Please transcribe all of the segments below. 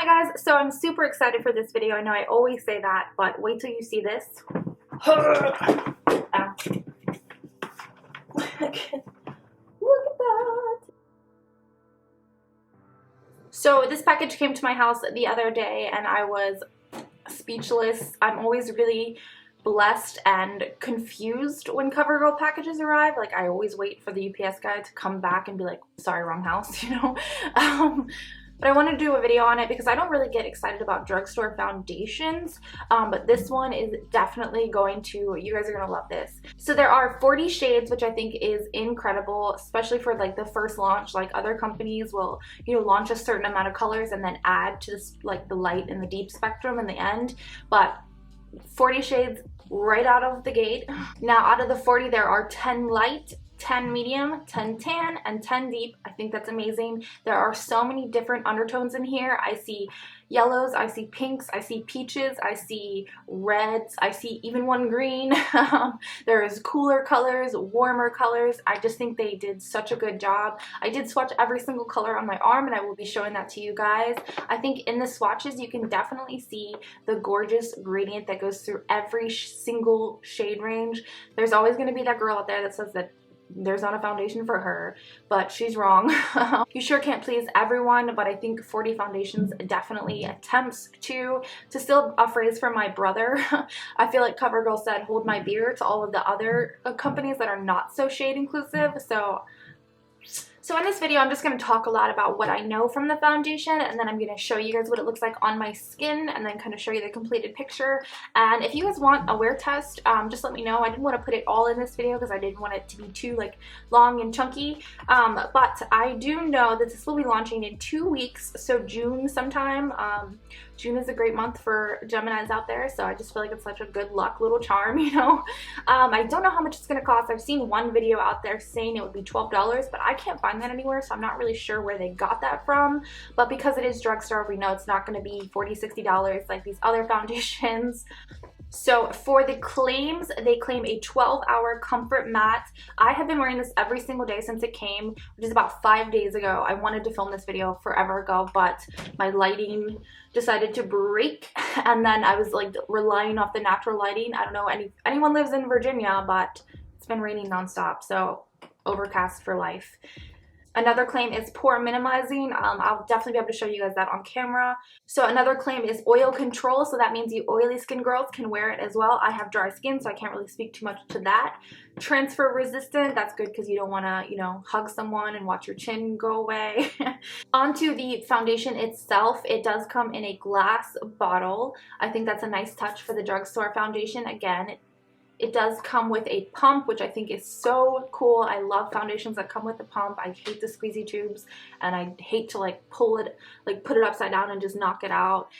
Hi guys, so I'm super excited for this video. I know I always say that, but wait till you see this. Ow. Look at that. So this package came to my house the other day and I was speechless. I'm always really blessed and confused when CoverGirl packages arrive. Like, I always wait for the UPS guy to come back and be like, sorry, wrong house, you know? But I want to do a video on it because I don't really get excited about drugstore foundations, but this one is definitely going to, you guys are going to love this. So there are 40 shades, which I think is incredible, especially for like the first launch. Like, other companies will, you know, launch a certain amount of colors and then add to this, like the light and the deep spectrum in the end. But 40 shades right out of the gate. Now, out of the 40, there are 10 light, 10 medium, 10 tan, and 10 deep. I think that's amazing. There are so many different undertones in here. I see yellows, I see pinks, I see peaches, I see reds, I see even one green. There's cooler colors, warmer colors. I just think they did such a good job. I did swatch every single color on my arm and I will be showing that to you guys. I think in the swatches you can definitely see the gorgeous gradient that goes through every single shade range. There's always going to be that girl out there that says that there's not a foundation for her, but she's wrong. You sure can't please everyone, but I think 40 foundations definitely attempts to steal a phrase from my brother. I feel like CoverGirl said, hold my beer to all of the other companies that are not so shade inclusive. So in this video, I'm just going to talk a lot about what I know from the foundation, and then I'm going to show you guys what it looks like on my skin, and then kind of show you the completed picture. And if you guys want a wear test, just let me know. I didn't want to put it all in this video because I didn't want it to be too like long and chunky. But I do know that this will be launching in 2 weeks, so June sometime. June is a great month for Geminis out there, so I just feel like it's such a good luck little charm, you know. I don't know how much it's going to cost. I've seen one video out there saying it would be $12, but I can't find that anywhere, so I'm not really sure where they got that from. But because it is drugstore, we know it's not going to be $40, $60 like these other foundations. So for the claims, they claim a 12-hour comfort matte. I have been wearing this every single day since it came, which is about 5 days ago. I wanted to film this video forever ago, but my lighting decided to break, and then I was like relying off the natural lighting. I don't know anyone lives in Virginia, but it's been raining nonstop, so overcast for life. Another claim is pore minimizing. I'll definitely be able to show you guys that on camera. So another claim is oil control. So that means you oily skin girls can wear it as well. I have dry skin, so I can't really speak too much to that. Transfer resistant. That's good because you don't want to, you know, hug someone and watch your chin go away. Onto the foundation itself, it does come in a glass bottle. I think that's a nice touch for the drugstore foundation. Again, it does come with a pump, which I think is so cool. I love foundations that come with a pump. I hate the squeezy tubes, and I hate to like pull it, like put it upside down and just knock it out.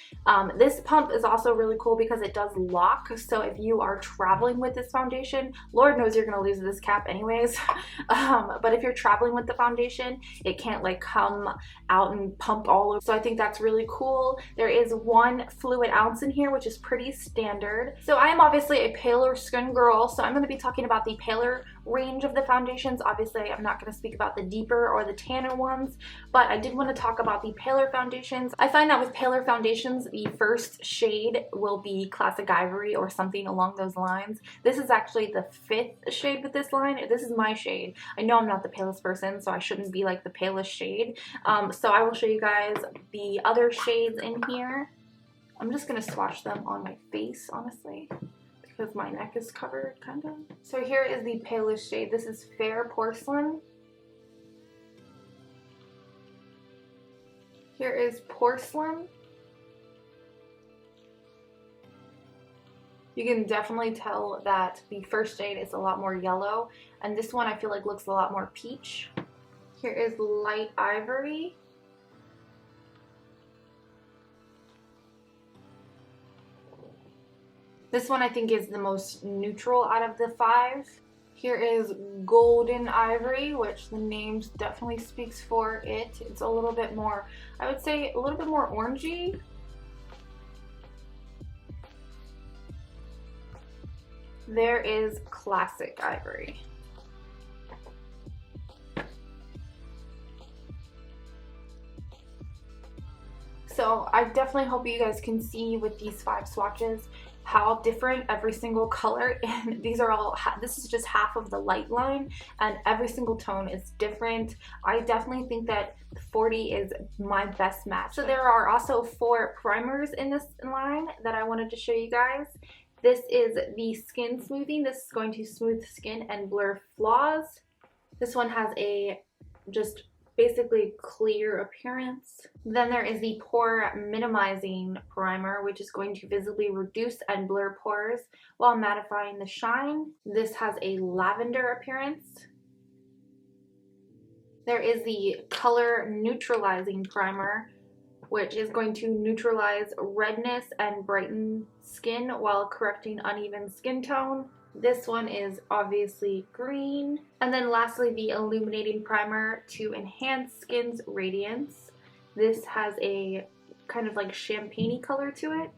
This pump is also really cool because it does lock. So if you are traveling with this foundation, Lord knows you're gonna lose this cap anyways. But if you're traveling with the foundation, it can't like come out and pump all over. So I think that's really cool. There is 1 fluid ounce in here, which is pretty standard. So I am obviously a paler skin girl, so I'm going to be talking about the paler range of the foundations. Obviously, I'm not going to speak about the deeper or the tanner ones, but I did want to talk about the paler foundations. I find that with paler foundations, the first shade will be classic ivory or something along those lines. This is actually the 5th shade with this line. This is my shade. I know I'm not the palest person, so I shouldn't be like the palest shade. So I will show you guys the other shades in here. I'm just going to swatch them on my face, honestly, because my neck is covered, kind of. So here is the palest shade. This is Fair Porcelain. Here is Porcelain. You can definitely tell that the first shade is a lot more yellow, and this one I feel like looks a lot more peach. Here is Light Ivory. This one I think is the most neutral out of the 5. Here is Golden Ivory, which the name definitely speaks for it. It's a little bit more, I would say, a little bit more orangey. There is Classic Ivory. So I definitely hope you guys can see with these 5 swatches how different every single color, and these are all, this is just half of the light line, and every single tone is different. I definitely think that 40 is my best match. So there are also 4 primers in this line that I wanted to show you guys. This is the Skin Smoothing. This is going to smooth skin and blur flaws. This one has a just basically clear appearance. Then there is the Pore Minimizing Primer, which is going to visibly reduce and blur pores while mattifying the shine. This has a lavender appearance. There is the Color Neutralizing Primer, which is going to neutralize redness and brighten skin while correcting uneven skin tone. This one is obviously green. And then lastly, the Illuminating Primer to enhance skin's radiance. This has a kind of like champagne-y color to it.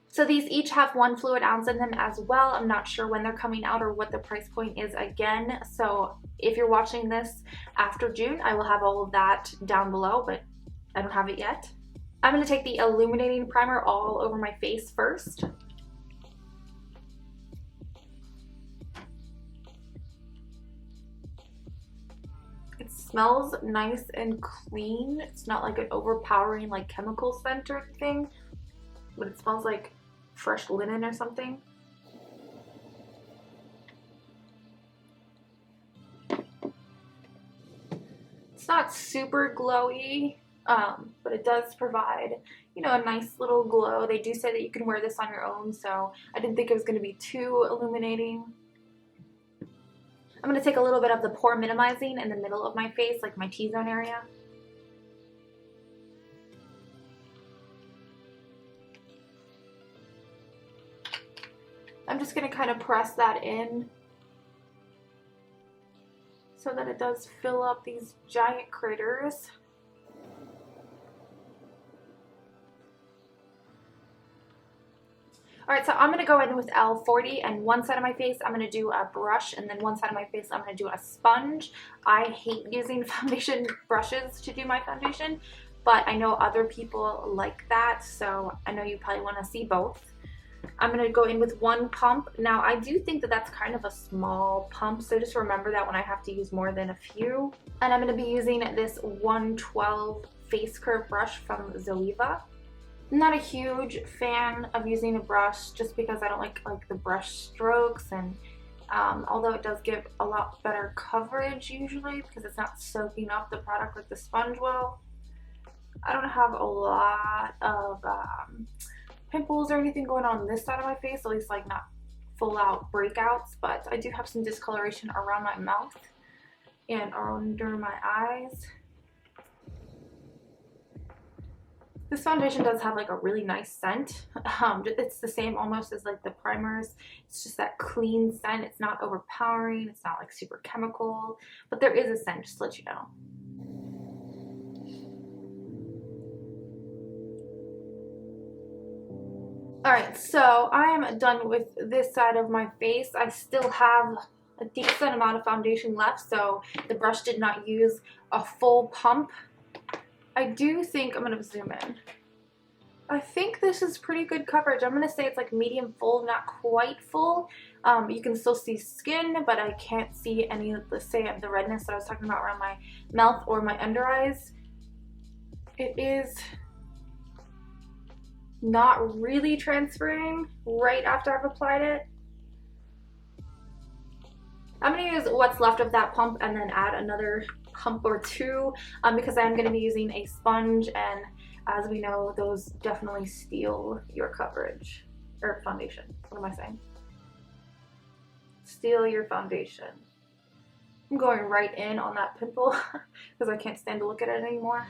So these each have 1 fluid ounce in them as well. I'm not sure when they're coming out or what the price point is again. So if you're watching this after June, I will have all of that down below, but I don't have it yet. I'm going to take the Illuminating Primer all over my face first. It smells nice and clean. It's not like an overpowering like chemical scent or thing, but it smells like fresh linen or something. It's not super glowy, but it does provide, you know, a nice little glow. They do say that you can wear this on your own, so I didn't think it was going to be too illuminating. I'm going to take a little bit of the Pore Minimizing in the middle of my face, like my T-zone area. I'm just going to kind of press that in so that it does fill up these giant craters. Alright, so I'm going to go in with L40, and one side of my face I'm going to do a brush, and then one side of my face I'm going to do a sponge. I hate using foundation brushes to do my foundation, but I know other people like that, so I know you probably want to see both. I'm going to go in with 1 pump. Now, I do think that that's kind of a small pump, so just remember that when I have to use more than a few. And I'm going to be using this 112 Face Curve brush from Zoeva. I'm not a huge fan of using a brush just because I don't like the brush strokes, and although it does give a lot better coverage usually because it's not soaking up the product like the sponge will. I don't have a lot of pimples or anything going on this side of my face, at least like not full out breakouts, but I do have some discoloration around my mouth and under my eyes. This foundation does have like a really nice scent. It's the same almost as like the primers. It's just that clean scent. It's not overpowering. It's not like super chemical, but there is a scent, just to let you know. Alright, so I am done with this side of my face. I still have a decent amount of foundation left, so the brush did not use a full pump. I do think, I'm going to zoom in. I think this is pretty good coverage. I'm going to say it's like medium full, not quite full. You can still see skin, but I can't see any of the, say, the redness that I was talking about around my mouth or my under eyes. It is not really transferring right after I've applied it. I'm going to use what's left of that pump and then add another pump or 2 because I am going to be using a sponge, and as we know, those definitely steal your coverage or foundation. What am I saying? Steal your foundation. I'm going right in on that pimple because I can't stand to look at it anymore.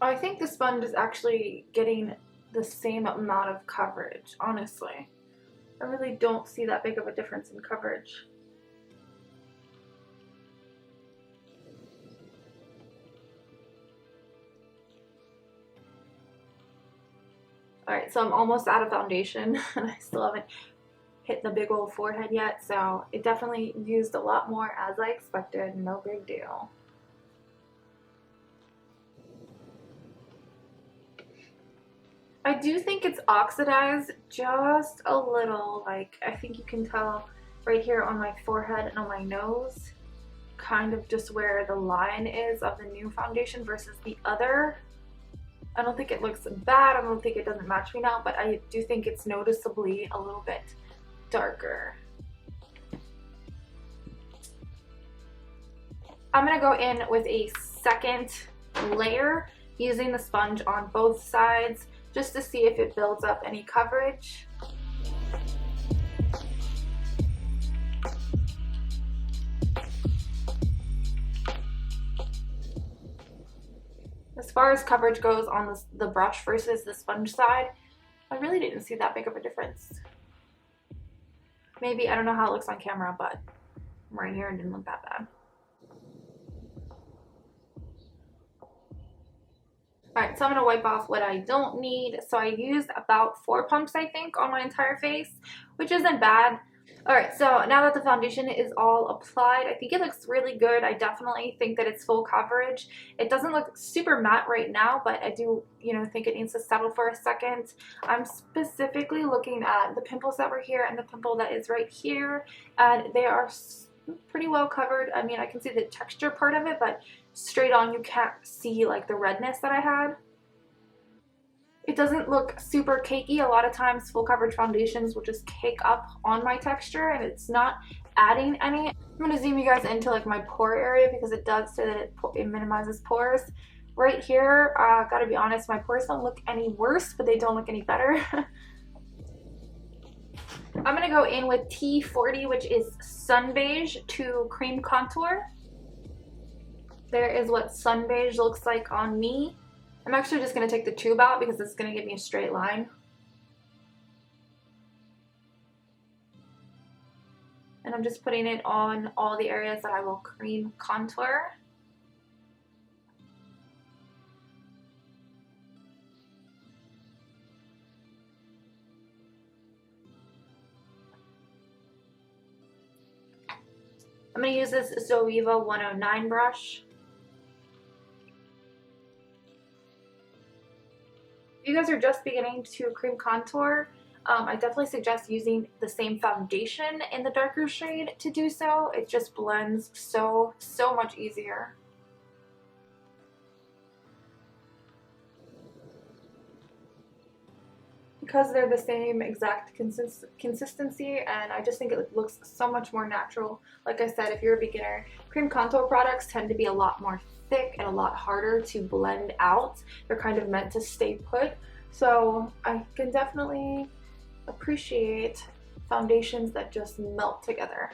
I think the sponge is actually getting the same amount of coverage, honestly. I really don't see that big of a difference in coverage. Alright, so I'm almost out of foundation and I still haven't hit the big old forehead yet, so it definitely used a lot more as I expected. No big deal. I do think it's oxidized just a little. Like, I think you can tell right here on my forehead and on my nose, kind of just where the line is of the new foundation versus the other. I don't think it looks bad. I don't think it doesn't match me now, but I do think it's noticeably a little bit darker. I'm gonna go in with a second layer using the sponge on both sides just to see if it builds up any coverage. As far as coverage goes on the brush versus the sponge side, I really didn't see that big of a difference. Maybe, I don't know how it looks on camera, but right here it didn't look that bad. Alright, so I'm going to wipe off what I don't need. So I used about 4 pumps, I think, on my entire face, which isn't bad. Alright, so now that the foundation is all applied, I think it looks really good. I definitely think that it's full coverage. It doesn't look super matte right now, but I do, think it needs to settle for a second. I'm specifically looking at the pimples that were here and the pimple that is right here, and they are pretty well covered. I mean, I can see the texture part of it, but straight on you can't see like the redness that I had. It doesn't look super cakey. A lot of times full coverage foundations will just cake up on my texture and it's not adding any. I'm going to zoom you guys into like my pore area because it does say that it minimizes pores. Right here, gotta be honest, my pores don't look any worse, but they don't look any better. I'm going to go in with T40, which is Sun Beige to Cream Contour. There is what Sun Beige looks like on me. I'm actually just going to take the tube out because it's going to give me a straight line. And I'm just putting it on all the areas that I will cream contour. I'm going to use this Zoeva 109 brush. If you guys are just beginning to cream contour, I definitely suggest using the same foundation in the darker shade to do so. It just blends so much easier. Because they're the same exact consistency, and I just think it looks so much more natural. Like I said, if you're a beginner, cream contour products tend to be a lot more thick and a lot harder to blend out. They're kind of meant to stay put, so I can definitely appreciate foundations that just melt together.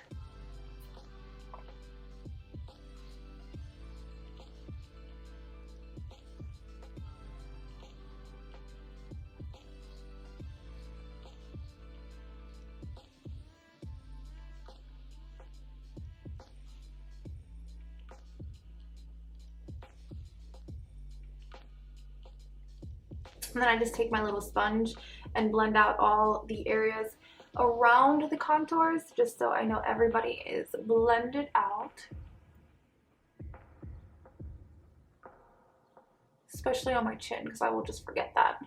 And then I just take my little sponge and blend out all the areas around the contours just so I know everybody is blended out. Especially on my chin because I will just forget that.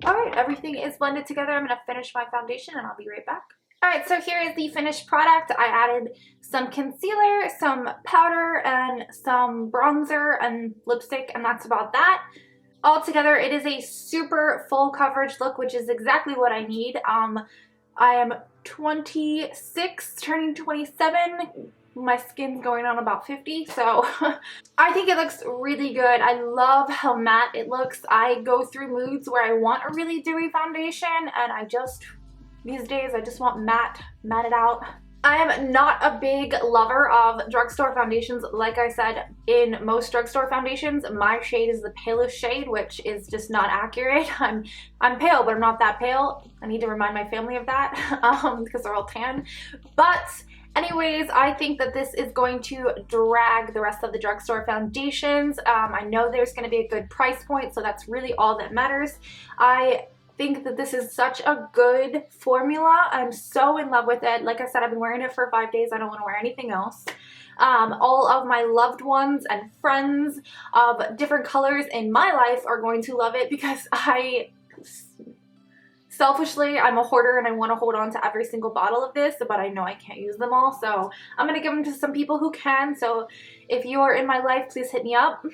Alright, everything is blended together. I'm going to finish my foundation and I'll be right back. Alright, so here is the finished product. I added some concealer, some powder, and some bronzer and lipstick, and that's about that. Altogether, it is a super full coverage look, which is exactly what I need. I am 26, turning 27. My skin's going on about 50, so I think it looks really good. I love how matte it looks. I go through moods where I want a really dewy foundation, and these days, I just want matted out. I am not a big lover of drugstore foundations. Like I said, in most drugstore foundations, my shade is the palest shade, which is just not accurate. I'm pale, but I'm not that pale. I need to remind my family of that because they're all tan. But anyways, I think that this is going to drag the rest of the drugstore foundations. I know there's going to be a good price point, so that's really all that matters. I think that this is such a good formula. I'm so in love with it. Like I said, I've been wearing it for 5 days. I don't want to wear anything else. All of my loved ones and friends of different colors in my life are going to love it because selfishly, I'm a hoarder and I want to hold on to every single bottle of this, but I know I can't use them all, so I'm going to give them to some people who can. So if you are in my life, please hit me up.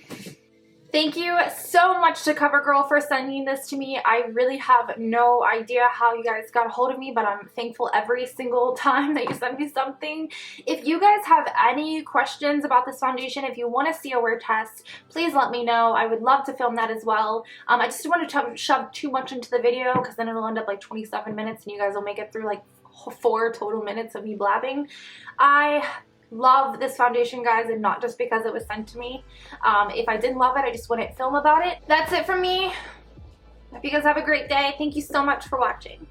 Thank you so much to CoverGirl for sending this to me. I really have no idea how you guys got a hold of me, but I'm thankful every single time that you send me something. If you guys have any questions about this foundation, if you want to see a wear test, please let me know. I would love to film that as well. I just don't want to shove too much into the video because then it'll end up like 27 minutes and you guys will make it through like 4 total minutes of me blabbing. I love this foundation, guys, and not just because it was sent to me. If I didn't love it, I just wouldn't film about it. That's it from me. Hope you guys have a great day. Thank you so much for watching.